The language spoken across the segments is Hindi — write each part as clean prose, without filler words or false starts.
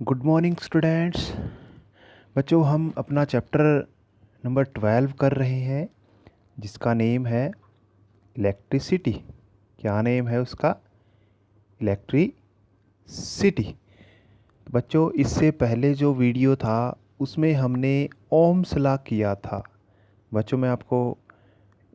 Good morning students. बच्चों, हम अपना चैप्टर नंबर 12 कर रहे हैं जिसका नेम है इलेक्ट्रिसिटी। क्या नेम है उसका? इलेक्ट्रिसिटी। तो बच्चों, इससे पहले जो वीडियो था उसमें हमने ओम्स लॉ किया था। बच्चों, मैं आपको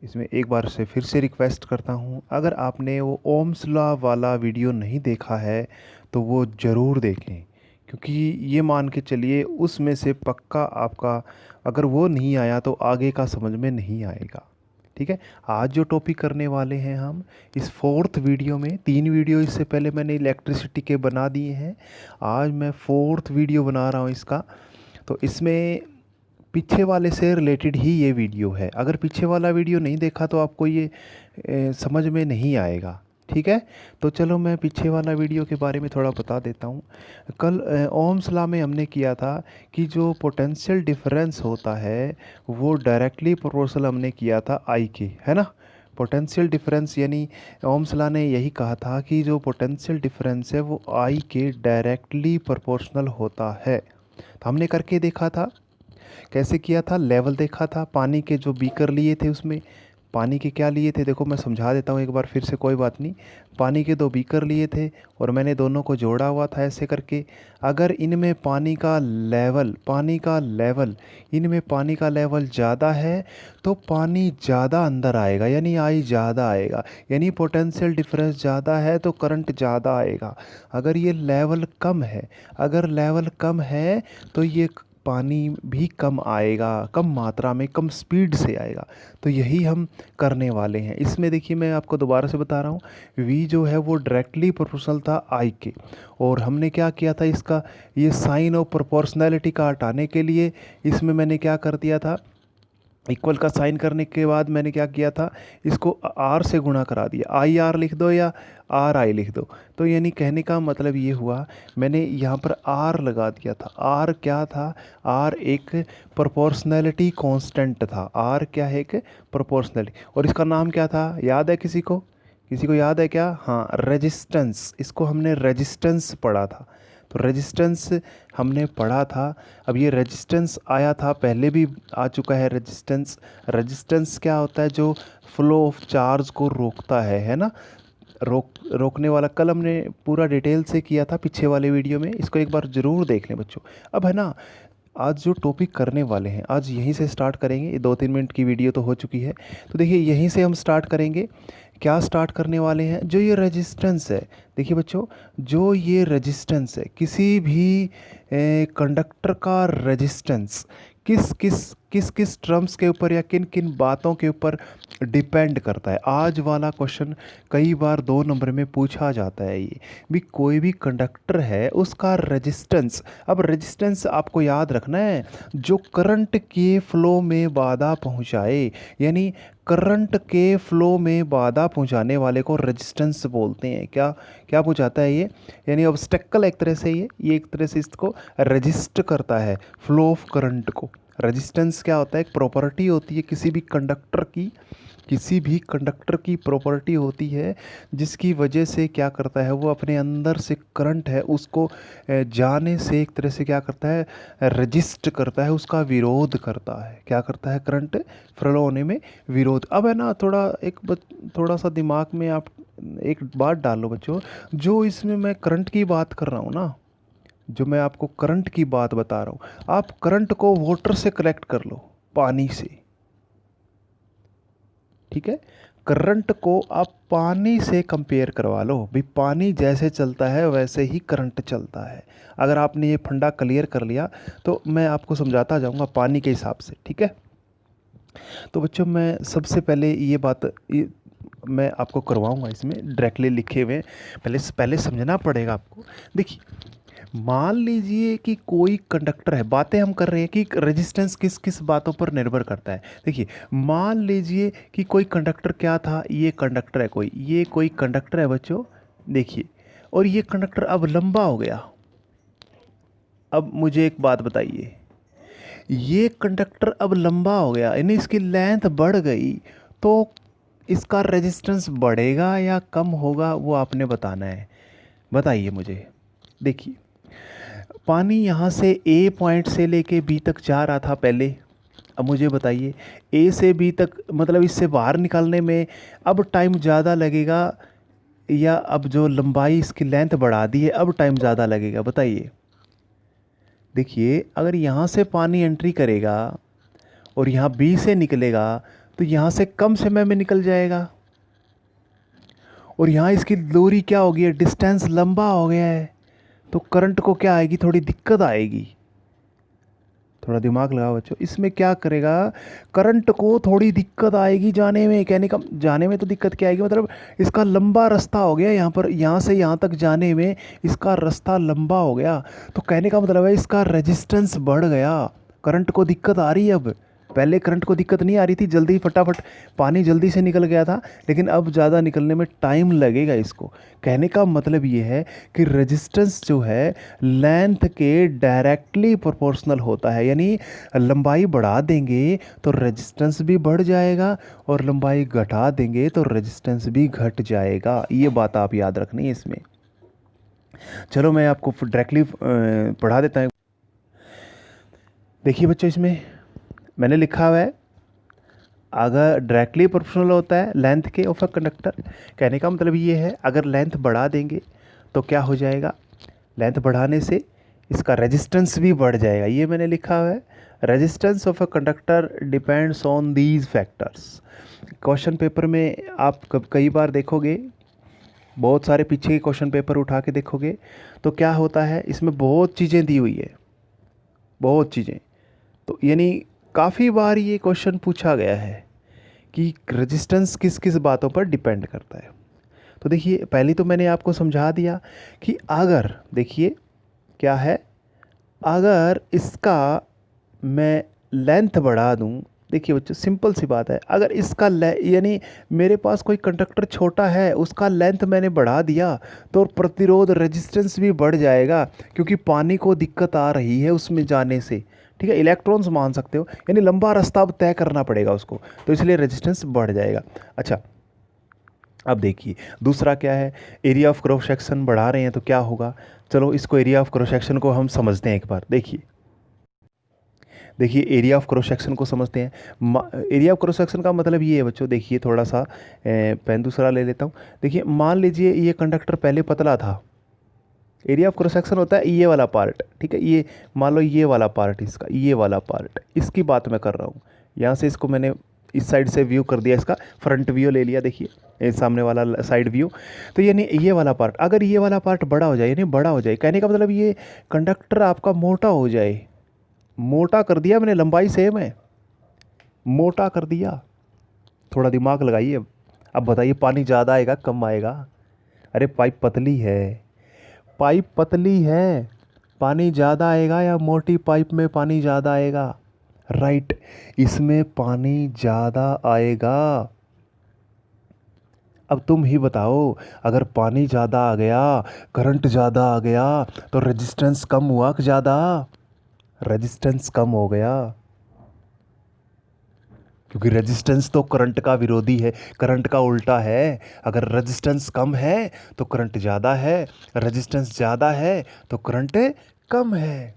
इसमें एक बार से फिर से रिक्वेस्ट करता हूँ, अगर आपने वो ओम्स लॉ वाला वीडियो नहीं देखा है तो वो ज़रूर देखें, क्योंकि ये मान के चलिए उसमें से पक्का आपका अगर वो नहीं आया तो आगे का समझ में नहीं आएगा। ठीक है। आज जो टॉपिक करने वाले हैं हम इस फोर्थ वीडियो में, 3 वीडियो इससे पहले मैंने इलेक्ट्रिसिटी के बना दिए हैं, आज मैं फोर्थ वीडियो बना रहा हूँ इसका। तो इसमें पीछे वाले से रिलेटेड ही ये वीडियो है। अगर पीछे वाला वीडियो नहीं देखा तो आपको ये समझ में नहीं आएगा। ठीक है। तो चलो मैं पीछे वाला वीडियो के बारे में थोड़ा बता देता हूँ। कल ओम्स लॉ में हमने किया था कि जो पोटेंशियल डिफरेंस होता है वो डायरेक्टली प्रोपोर्शनल हमने किया था आई के, है ना। पोटेंशियल डिफरेंस यानी ओम्स लॉ ने यही कहा था कि जो पोटेंशियल डिफरेंस है वो आई के डायरेक्टली प्रोपोर्शनल होता है। तो हमने करके देखा था। कैसे किया था? लेवल देखा था, पानी के जो बीकर लिए थे उसमें पानी के क्या लिए थे, देखो मैं समझा देता हूँ एक बार फिर से, कोई बात नहीं। पानी के 2 बीकर लिए थे और मैंने दोनों को जोड़ा हुआ था ऐसे करके। अगर इनमें पानी का लेवल ज़्यादा है तो पानी ज़्यादा अंदर आएगा, यानी आई ज़्यादा आएगा, यानी पोटेंशियल डिफरेंस ज़्यादा है तो करंट ज़्यादा आएगा। अगर ये लेवल कम है, तो ये पानी भी कम आएगा, कम मात्रा में, कम स्पीड से आएगा। तो यही हम करने वाले हैं इसमें। देखिए मैं आपको दोबारा से बता रहा हूँ, v जो है वो डायरेक्टली प्रोपोर्शनल था I के, और हमने क्या किया था, इसका ये साइन ऑफ प्रोपोर्शनैलिटी का हटाने के लिए इसमें मैंने क्या कर दिया था, इक्वल का साइन करने के बाद मैंने क्या किया था, इसको आर से गुणा करा दिया। आई आर लिख दो या आर आई लिख दो। तो यानी कहने का मतलब ये हुआ, मैंने यहाँ पर आर लगा दिया था। आर क्या था? आर एक प्रोपोर्शनैलिटी कांस्टेंट था। आर क्या है? एक प्रोपोर्शनैलिटी। और इसका नाम क्या था, याद है किसी को? किसी को याद है क्या? हाँ, रेजिस्टेंस। इसको हमने रेजिस्टेंस पढ़ा था। तो रेजिस्टेंस हमने पढ़ा था। अब ये रेजिस्टेंस आया था, पहले भी आ चुका है रेजिस्टेंस। रेजिस्टेंस क्या होता है? जो फ्लो ऑफ चार्ज को रोकता है ना। रोकने वाला कल हमने पूरा डिटेल से किया था पिछले वाले वीडियो में, इसको एक बार ज़रूर देख लें बच्चों। अब है ना, आज जो टॉपिक करने वाले हैं आज यहीं से स्टार्ट करेंगे। ये 2-3 मिनट की वीडियो तो हो चुकी है, तो देखिए यहीं से हम स्टार्ट करेंगे। क्या स्टार्ट करने वाले हैं? जो ये रेजिस्टेंस है, देखिए बच्चों, जो ये रेजिस्टेंस है, किसी भी कंडक्टर का रेजिस्टेंस किस किस टर्म्स के ऊपर या किन किन बातों के ऊपर डिपेंड करता है। आज वाला क्वेश्चन कई बार 2 नंबर में पूछा जाता है। ये भी कोई भी कंडक्टर है उसका रेजिस्टेंस, अब रेजिस्टेंस आपको याद रखना है, जो करंट के फ्लो में बाधा पहुंचाए, यानी करंट के फ्लो में बाधा पहुंचाने वाले को रेजिस्टेंस बोलते हैं। क्या क्या पहुंचाता है ये? यानी ऑब्स्टेकल एक तरह से, ये एक तरह से इसको रजिस्ट करता है फ्लो ऑफ करंट को। रेजिस्टेंस क्या होता है? एक प्रॉपर्टी होती है किसी भी कंडक्टर की प्रॉपर्टी होती है, जिसकी वजह से क्या करता है, वो अपने अंदर से करंट है उसको जाने से एक तरह से क्या करता है, रजिस्ट करता है, उसका विरोध करता है। क्या करता है? करंट फ्लो होने में विरोध। अब है ना, थोड़ा सा दिमाग में आप एक बात डालो बच्चों, जो इसमें मैं करंट की बात कर रहा हूँ ना, जो मैं आपको करंट की बात बता रहा हूँ, आप करंट को वाटर से कलेक्ट कर लो, पानी से। ठीक है। करंट को आप पानी से कंपेयर करवा लो, भाई पानी जैसे चलता है वैसे ही करंट चलता है। अगर आपने ये फंडा क्लियर कर लिया तो मैं आपको समझाता जाऊंगा पानी के हिसाब से। ठीक है। तो बच्चों, मैं सबसे पहले मैं आपको करवाऊंगा इसमें डायरेक्टली लिखे हुए। पहले समझना पड़ेगा आपको। देखिए, मान लीजिए कि कोई कंडक्टर है, बातें हम कर रहे हैं कि रेजिस्टेंस किस किस बातों पर निर्भर करता है। देखिए, मान लीजिए कि कोई कंडक्टर क्या था, ये कोई कंडक्टर है बच्चों। देखिए, और ये कंडक्टर अब लंबा हो गया। अब मुझे एक बात बताइए, ये कंडक्टर अब लंबा हो गया यानी इसकी लेंथ बढ़ गई, तो इसका रेजिस्टेंस बढ़ेगा या कम होगा वो आपने बताना है। बताइए मुझे। देखिए, पानी यहाँ से ए पॉइंट से लेके बी तक जा रहा था पहले। अब मुझे बताइए ए से बी तक, मतलब इससे बाहर निकालने में अब टाइम ज़्यादा लगेगा, या अब जो लंबाई इसकी लेंथ बढ़ा दी है अब टाइम ज़्यादा लगेगा, बताइए। देखिए अगर यहाँ से पानी एंट्री करेगा और यहाँ बी से निकलेगा तो यहाँ से कम समय में निकल जाएगा, और यहाँ इसकी दूरी क्या हो गई है, डिस्टेंस लंबा हो गया है, तो करंट को क्या आएगी, थोड़ी दिक्कत आएगी। थोड़ा दिमाग लगाओ बच्चों, इसमें क्या करेगा, करंट को थोड़ी दिक्कत आएगी जाने में। कहने का जाने में तो दिक्कत क्या आएगी, मतलब इसका लंबा रास्ता हो गया यहाँ पर, यहाँ से यहाँ तक जाने में इसका रास्ता लंबा हो गया, तो कहने का मतलब है इसका रेजिस्टेंस बढ़ गया। करंट को दिक्कत आ रही है अब, पहले करंट को दिक्कत नहीं आ रही थी, जल्दी फटाफट पानी जल्दी से निकल गया था, लेकिन अब ज़्यादा निकलने में टाइम लगेगा इसको। कहने का मतलब ये है कि रेजिस्टेंस जो है लेंथ के डायरेक्टली प्रोपोर्शनल होता है, यानी लंबाई बढ़ा देंगे तो रेजिस्टेंस भी बढ़ जाएगा, और लंबाई घटा देंगे तो रेजिस्टेंस भी घट जाएगा। ये बात आप याद रखनी है इसमें। चलो मैं आपको डायरेक्टली पढ़ा देता हूँ। देखिए बच्चों, इसमें मैंने लिखा हुआ है अगर डायरेक्टली प्रोपोर्शनल होता है लेंथ के ऑफ अ कंडक्टर। कहने का मतलब ये है अगर लेंथ बढ़ा देंगे तो क्या हो जाएगा, लेंथ बढ़ाने से इसका रेजिस्टेंस भी बढ़ जाएगा। ये मैंने लिखा हुआ है, resistance of a conductor depends on these factors. Question paper में आप कई बार देखोगे, बहुत सारे पीछे के क्वेश्चन पेपर उठा के देखोगे तो क्या होता है, इसमें बहुत चीज़ें दी हुई है, बहुत चीज़ें। तो यानी काफ़ी बार ये क्वेश्चन पूछा गया है कि रेजिस्टेंस किस किस बातों पर डिपेंड करता है। तो देखिए पहले तो मैंने आपको समझा दिया कि अगर, देखिए क्या है, अगर इसका मैं लेंथ बढ़ा दूं, देखिए बच्चों सिंपल सी बात है, अगर इसका यानी मेरे पास कोई कंडक्टर छोटा है उसका लेंथ मैंने बढ़ा दिया तो प्रतिरोध रेजिस्टेंस भी बढ़ जाएगा, क्योंकि पानी को दिक्कत आ रही है उसमें जाने से। ठीक है, इलेक्ट्रॉन्स मान सकते हो, यानी लंबा रास्ता अब तय करना पड़ेगा उसको, तो इसलिए रेजिस्टेंस बढ़ जाएगा। अच्छा अब देखिए दूसरा क्या है, एरिया ऑफ क्रॉस सेक्शन बढ़ा रहे हैं तो क्या होगा। चलो इसको एरिया ऑफ क्रॉस सेक्शन को हम समझते हैं एक बार। देखिए एरिया ऑफ क्रॉस सेक्शन को समझते हैं। एरिया ऑफ क्रॉस सेक्शन का मतलब ये है बच्चों, देखिए थोड़ा सा पेन दूसरा ले लेता हूँ। देखिए मान लीजिए ये कंडक्टर पहले पतला था, एरिया ऑफ क्रॉस सेक्शन होता है ये वाला पार्ट, ठीक है, ये मान लो ये वाला पार्ट, इसका ये वाला पार्ट, इसकी बात मैं कर रहा हूँ। यहाँ से इसको मैंने इस साइड से व्यू कर दिया, इसका फ्रंट व्यू ले लिया, देखिए ये सामने वाला साइड व्यू। तो यानी ये वाला पार्ट, अगर ये वाला पार्ट बड़ा हो जाए, यानी बड़ा हो जाए, कहने का मतलब ये कंडक्टर आपका मोटा हो जाए, मोटा कर दिया मैंने, लंबाई सेम है, मोटा कर दिया। थोड़ा दिमाग लगाइए। अब बताइए पानी ज़्यादा आएगा कम आएगा, अरे पाइप पतली है, पाइप पतली है, पानी ज़्यादा आएगा या मोटी पाइप में पानी ज़्यादा आएगा, राइट, इसमें पानी ज़्यादा आएगा। अब तुम ही बताओ, अगर पानी ज़्यादा आ गया, करंट ज़्यादा आ गया, तो रेजिस्टेंस कम हुआ कि ज़्यादा, रेजिस्टेंस कम हो गया, क्योंकि रेजिस्टेंस तो करंट का विरोधी है, करंट का उल्टा है। अगर रेजिस्टेंस कम है तो करंट ज़्यादा है, रेजिस्टेंस ज़्यादा है तो करंट कम है,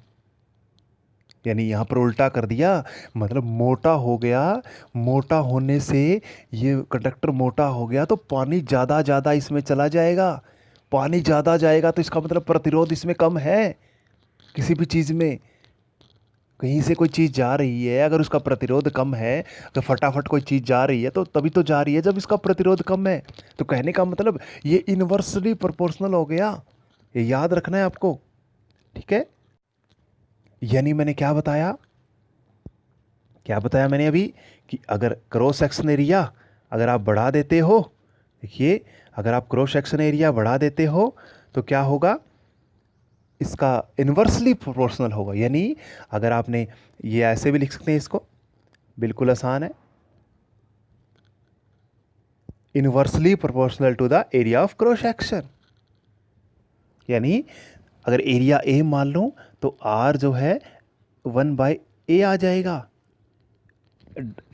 यानी यहाँ पर उल्टा कर दिया, मतलब मोटा हो गया। मोटा होने से ये कंडक्टर मोटा हो गया तो पानी ज़्यादा ज़्यादा इसमें चला जाएगा, पानी ज़्यादा जाएगा तो इसका मतलब प्रतिरोध इसमें कम है। किसी भी चीज़ में कहीं से कोई चीज़ जा रही है, अगर उसका प्रतिरोध कम है, तो फटाफट कोई चीज़ जा रही है तो तभी तो जा रही है जब इसका प्रतिरोध कम है। तो कहने का मतलब ये इन्वर्सली प्रोपोर्शनल हो गया, ये याद रखना है आपको, ठीक है। यानी मैंने क्या बताया, क्या बताया मैंने अभी, कि अगर क्रॉस सेक्शन एरिया अगर आप बढ़ा देते हो, देखिए अगर आप क्रॉस सेक्शन एरिया बढ़ा देते हो तो क्या होगा, इसका इन्वर्सली प्रोपोर्शनल होगा। यानी अगर आपने ये ऐसे भी लिख सकते हैं, इसको बिल्कुल आसान है, inversely proportional to the area of cross section. यानी अगर एरिया ए मान लो तो आर जो है 1/a आ जाएगा।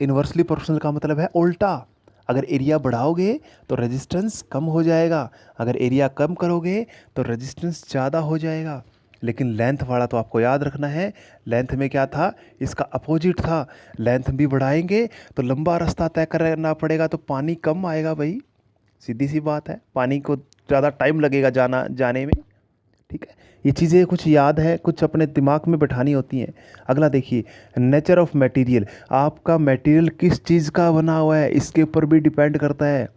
इन्वर्सली प्रोपोर्शनल का मतलब है उल्टा, अगर एरिया बढ़ाओगे तो रेजिस्टेंस कम हो जाएगा, अगर एरिया कम करोगे तो रेजिस्टेंस ज़्यादा हो जाएगा। लेकिन लेंथ वाला तो आपको याद रखना है, लेंथ में क्या था, इसका अपोजिट था। लेंथ भी बढ़ाएंगे तो लंबा रास्ता तय करना पड़ेगा, तो पानी कम आएगा भाई, सीधी सी बात है, पानी को ज़्यादा टाइम लगेगा जाने में। ठीक है, ये चीज़ें कुछ याद है, कुछ अपने दिमाग में बैठानी होती हैं। अगला देखिए, नेचर ऑफ मटेरियल, आपका मटेरियल किस चीज़ का बना हुआ है इसके ऊपर भी डिपेंड करता है।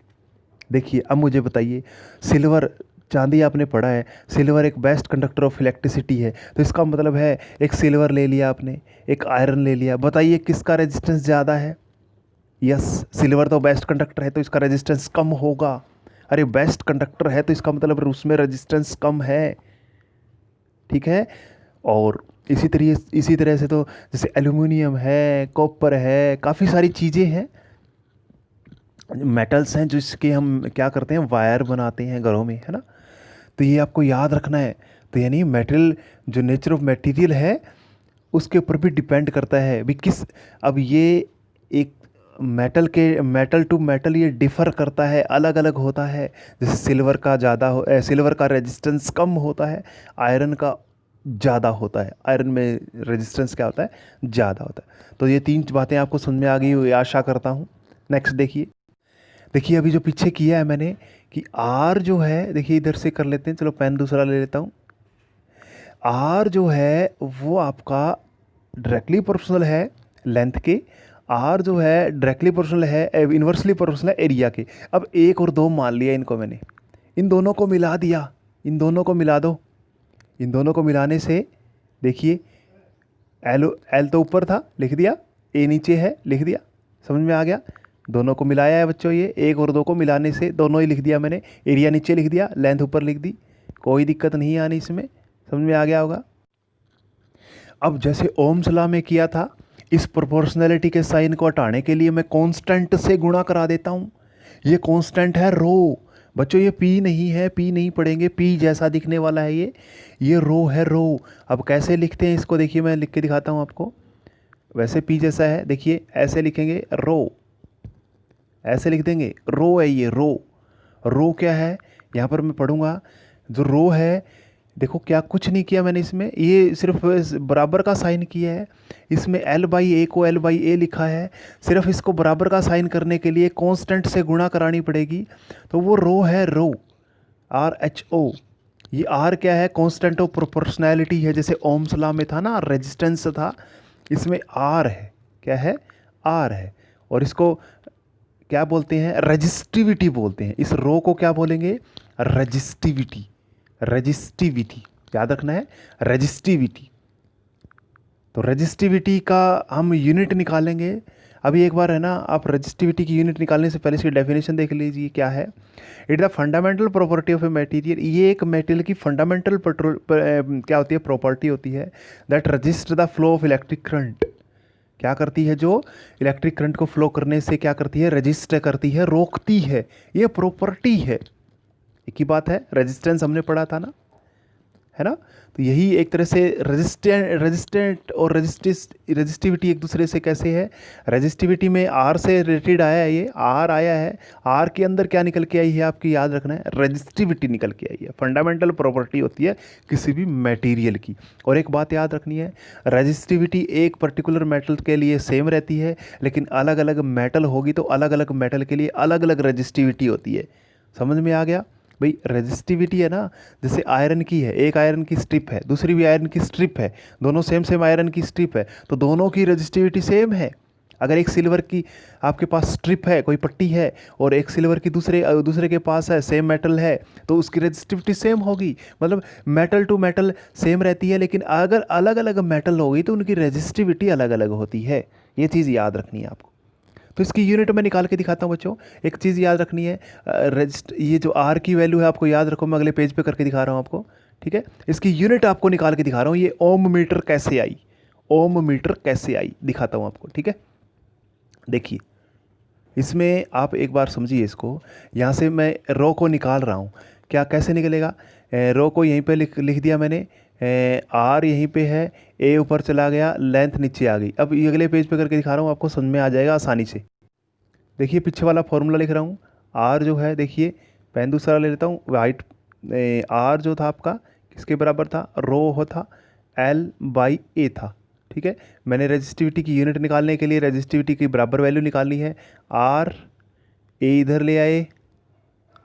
देखिए अब मुझे बताइए, सिल्वर, चांदी आपने पढ़ा है, सिल्वर एक बेस्ट कंडक्टर ऑफ इलेक्ट्रिसिटी है, तो इसका मतलब है एक सिल्वर ले लिया आपने, एक आयरन ले लिया, बताइए किसका रेजिस्टेंस ज़्यादा है। यस, सिल्वर तो बेस्ट कंडक्टर है तो इसका रेजिस्टेंस कम होगा। अरे बेस्ट कंडक्टर है तो इसका मतलब उसमें रेजिस्टेंस कम है। ठीक है, और इसी तरह से तो जैसे एल्यूमिनियम है, कॉपर है, काफ़ी सारी चीज़ें हैं, मेटल्स हैं जिसके हम क्या करते हैं, वायर बनाते हैं घरों में, है ना। तो ये आपको याद रखना है। तो यानी मेटल, जो नेचर ऑफ मटेरियल है उसके ऊपर भी डिपेंड करता है भी किस, अब ये एक मेटल टू मेटल ये डिफ़र करता है, अलग अलग होता है। जैसे सिल्वर का रेजिस्टेंस कम होता है, आयरन का ज़्यादा होता है, आयरन में रेजिस्टेंस क्या होता है, ज़्यादा होता है। तो ये 3 बातें आपको समझ में आ गई हुई आशा करता हूँ। नेक्स्ट देखिए, अभी जो पीछे किया है मैंने कि आर जो है, देखिए इधर से कर लेते हैं, चलो पेन दूसरा ले लेता हूँ। आर जो है वो आपका डायरेक्टली प्रोपोर्शनल है लेंथ के, आर जो है डायरेक्टली प्रोपोर्शनल है, इन्वर्सली प्रोपोर्शनल है एरिया के। अब 1 और 2 मान लिया इनको मैंने, इन दोनों को मिला दिया, इन दोनों को मिला दो, इन दोनों को मिलाने से देखिए, एल तो ऊपर था लिख दिया, ए नीचे है लिख दिया, समझ में आ गया। दोनों को मिलाया है बच्चों, ये 1 और 2 को मिलाने से दोनों ही लिख दिया मैंने, एरिया नीचे लिख दिया, लेंथ ऊपर लिख दी, कोई दिक्कत नहीं आनी इसमें, समझ में आ गया होगा। अब जैसे ओम्स लॉ में किया था, इस प्रोपोर्शनैलिटी के साइन को हटाने के लिए मैं कांस्टेंट से गुणा करा देता हूँ। ये कांस्टेंट है रो, बच्चों ये पी नहीं है, पी नहीं पढ़ेंगे, पी जैसा दिखने वाला है ये रो है, रो। अब कैसे लिखते हैं इसको, देखिए मैं लिख के दिखाता हूँ आपको। वैसे पी जैसा है, देखिए ऐसे लिखेंगे रो, ऐसे लिख देंगे रो है ये, रो क्या है, यहाँ पर मैं पढ़ूंगा, जो रो है, देखो क्या कुछ नहीं किया मैंने इसमें, ये सिर्फ बराबर का साइन किया है। इसमें एल बाई ए को एल बाई ए लिखा है, सिर्फ इसको बराबर का साइन करने के लिए कांस्टेंट से गुणा करानी पड़ेगी, तो वो रो है, रो RHO। ये आर क्या है, कांस्टेंट ऑफ प्रोपोर्शनैलिटी है, जैसे ओम्स लॉ में था ना रेजिस्टेंस था, इसमें आर है, क्या है, आर है। और इसको क्या बोलते हैं, रजिस्टिविटी बोलते हैं। इस रो को क्या बोलेंगे, रजिस्टिविटी, रजिस्टिविटी याद रखना है, रजिस्टिविटी। तो रजिस्टिविटी का हम यूनिट निकालेंगे। अभी एक बार है ना, आप रजिस्टिविटी की यूनिट निकालने से पहले इसकी डेफिनेशन देख लीजिए क्या है। It the fundamental property of a material, ये एक मटेरियल की फंडामेंटल क्या होती है, प्रॉपर्टी होती है, that resist the flow of electric current. क्या करती है, जो इलेक्ट्रिक करंट को फ्लो करने से क्या करती है, रजिस्ट करती है, रोकती है, ये प्रॉपर्टी है। एक ही बात है, रेजिस्टेंस हमने पढ़ा था ना, है ना। तो यही एक तरह से रेजिस्टेंट और रजिस्टिविटी एक दूसरे से कैसे है, रजिस्टिविटी में आर से रिलेटेड आया है, ये आर आया है, आर के अंदर क्या निकल के आई है, आपकी याद रखना है, रजिस्टिविटी निकल के आई है। फंडामेंटल प्रॉपर्टी होती है किसी भी मटेरियल की। और एक बात याद रखनी है, रजिस्टिविटी एक पर्टिकुलर मेटल के लिए सेम रहती है, लेकिन अलग अलग मेटल होगी तो अलग अलग मेटल के लिए अलग अलग रजिस्टिविटी होती है। समझ में आ गया भाई। रजिस्टिविटी है ना, जैसे आयरन की है, एक आयरन की स्ट्रिप है, दूसरी भी आयरन की स्ट्रिप है, दोनों सेम आयरन की स्ट्रिप है, तो दोनों की रजिस्टिविटी सेम है। अगर एक सिल्वर की आपके पास स्ट्रिप है, कोई पट्टी है, और एक सिल्वर की दूसरे के पास है, सेम मेटल है, तो उसकी रजिस्टिविटी सेम होगी। मतलब मेटल टू मेटल सेम रहती है, लेकिन अगर अलग अलग मेटल होगी तो उनकी रजिस्टिविटी अलग अलग होती है। ये चीज़ याद रखनी है आपको। तो इसकी यूनिट मैं निकाल के दिखाता हूँ बच्चों। एक चीज़ याद रखनी है, ये जो आर की वैल्यू है आपको याद रखो, मैं अगले पेज पे करके दिखा रहा हूँ आपको, ठीक है। इसकी यूनिट आपको निकाल के दिखा रहा हूँ, ये ओम मीटर कैसे आई, ओम मीटर कैसे आई दिखाता हूँ आपको, ठीक है। देखिए इसमें आप एक बार समझिए इसको, यहाँ से मैं रो को निकाल रहा हूँ, क्या कैसे निकलेगा, रो को यहीं पे लिख दिया मैंने, आर यहीं पे है, ए ऊपर चला गया, लेंथ नीचे आ गई। अब ये अगले पेज पे करके दिखा रहा हूँ, आपको समझ में आ जाएगा आसानी से। देखिए पीछे वाला फॉर्मूला लिख रहा हूँ, आर जो है, देखिए पेन दूसरा ले लेता हूँ, वाइट, आर जो था आपका किसके बराबर था, रो था L/A था। ठीक है, मैंने रेजिस्टिविटी की यूनिट निकालने के लिए रेजिस्टिविटी की बराबर वैल्यू निकालनी है, R, A इधर ले आए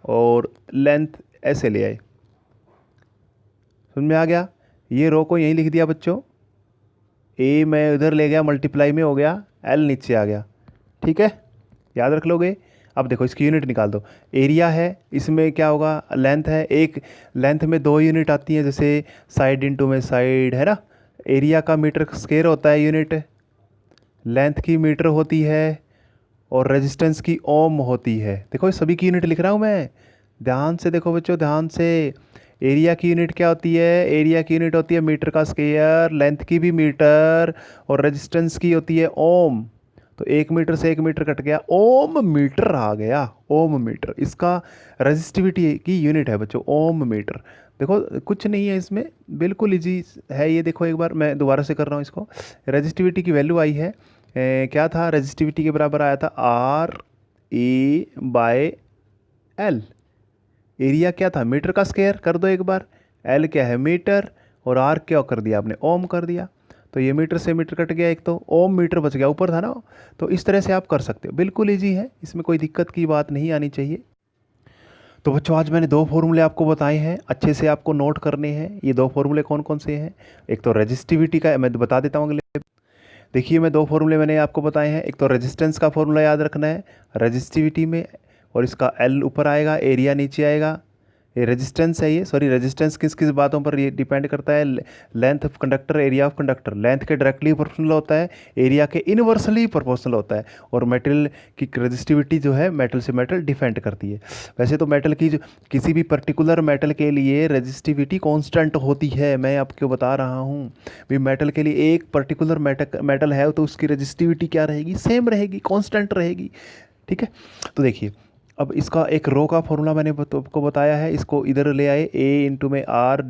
और लेंथ ऐसे ले आए। समझ में आ गया। ये रो को यहीं लिख दिया बच्चों, A मैं इधर ले गया, मल्टीप्लाई में हो गया, L नीचे आ गया। ठीक है, याद रख लोगे। अब देखो इसकी यूनिट निकाल दो। एरिया है, इसमें क्या होगा, लेंथ है, एक लेंथ में 2 यूनिट आती हैं, जैसे साइड इंटू में साइड, है ना। एरिया का मीटर स्क्वायर होता है यूनिट, लेंथ की मीटर होती है और रेजिस्टेंस की ओम होती है। देखो इस सभी की यूनिट लिख रहा हूँ मैं, ध्यान से देखो बच्चों, ध्यान से। एरिया की यूनिट क्या होती है, एरिया की यूनिट होती है मीटर का स्क्वायर, लेंथ की भी मीटर और रेजिस्टेंस की होती है ओम। तो 1 मीटर से 1 मीटर कट गया, ओम मीटर आ गया, ओम मीटर इसका रेजिस्टिविटी की यूनिट है बच्चों, ओम मीटर। देखो कुछ नहीं है इसमें, बिल्कुल इजी है ये। देखो एक बार मैं दोबारा से कर रहा हूँ इसको। रेजिस्टिविटी की वैल्यू आई है, क्या था, रेजिस्टिविटी के बराबर आया था RA/L। एरिया क्या था, मीटर का स्क्वायर कर दो एक बार, L क्या है मीटर, और R क्या कर दिया आपने, ओम कर दिया। तो ये मीटर से मीटर कट गया, एक तो ओम मीटर बच गया, ऊपर था ना। तो इस तरह से आप कर सकते हो, बिल्कुल ईजी है, इसमें कोई दिक्कत की बात नहीं आनी चाहिए। तो बच्चों आज मैंने 2 फॉर्मूले आपको बताए हैं, अच्छे से आपको नोट करने हैं। ये 2 फॉर्मूले कौन कौन से हैं, एक तो रेजिस्टिविटी का मैं बता देता हूँ अगले। देखिए मैं 2 फॉर्मूले मैंने आपको बताए हैं, एक तो रेजिस्टेंस का फॉर्मूला याद रखना है रेजिस्टिविटी में, और इसका L ऊपर आएगा, एरिया नीचे आएगा। ये रेजिस्टेंस है, ये सॉरी रेजिस्टेंस किस किस बातों पर ये डिपेंड करता है, length of conductor, area of conductor. Length के डायरेक्टली प्रोपोर्शनल होता है, एरिया के इनवर्सली प्रोपोर्शनल होता है। और मेटल की रेजिस्टिविटी जो है मेटल से मेटल डिफेंड करती है। वैसे तो मेटल की जो किसी भी पर्टिकुलर मेटल के लिए रेजिस्टिविटी कांस्टेंट होती है, मैं आपको बता रहा हूँ भी। मेटल के लिए एक पर्टिकुलर मेटल है तो उसकी रेजिस्टिविटी क्या रहेगी, सेम रहेगी, कांस्टेंट रहेगी। ठीक है, तो देखिए अब इसका एक रो का फॉर्मूला मैंने आपको बताया है, इसको इधर ले आए, A/R/L।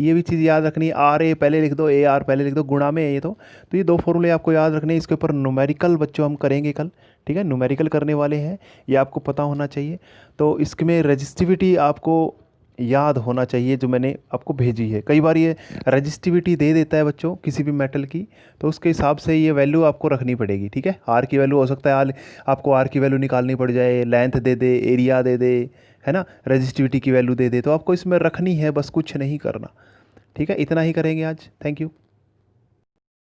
ये भी चीज़ याद रखनी है, RA पहले लिख दो, AR पहले लिख दो, गुणा में है ये। तो ये 2 फॉर्मूले आपको याद रखने हैं। इसके ऊपर न्यूमेरिकल बच्चों हम करेंगे कल, ठीक है, न्यूमेरिकल करने वाले हैं, ये आपको पता होना चाहिए। तो इसमें रजिस्टिविटी आपको याद होना चाहिए जो मैंने आपको भेजी है। कई बार ये रजिस्टिविटी दे देता है बच्चों किसी भी मेटल की, तो उसके हिसाब से ये वैल्यू आपको रखनी पड़ेगी। ठीक है, आर की वैल्यू हो सकता है आपको आर की वैल्यू निकालनी पड़ जाए, लेंथ दे दे, एरिया दे दे, है ना, रजिस्टिविटी की वैल्यू दे दे, तो आपको इसमें रखनी है, बस कुछ नहीं करना। ठीक है, इतना ही करेंगे आज। Thank you.